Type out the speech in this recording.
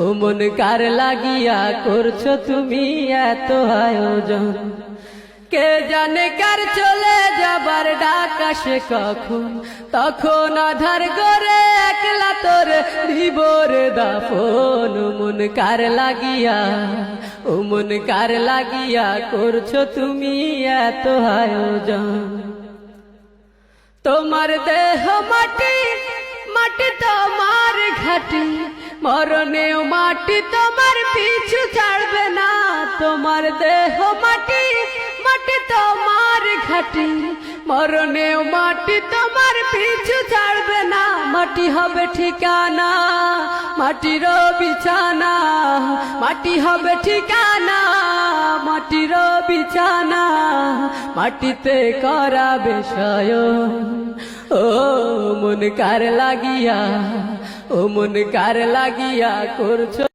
ও মন কার লাগিয়া করছো তুমি এত আয়োজন। কে জানে কার চলে যাবার ডাক আসে কখন, তখন আধার করে একলা তোর দিবর দাফন। ও মন কার লাগিয়া, ও মন কার লাগিয়া করছো তুমি এত আয়োজন। তোমার দেহ মাটি, মাটি তোমার ঘাটি, মরণেও মাটি তোমার পিছু ছাড়বে না। তোমার দেহ মাটি, মাটি তোমার ঘাটি, মরণেও মাটি তোমার পিছু ছাড়বে না। মাটি হবে ঠিকানা, মাটির বিছানা, মাটি হবে ঠিকানা, মাটির বিছানা, মাটিতে করাবে শয়ন। ও মন কার লাগিয়া, ও মন কার লাগিয়া করছো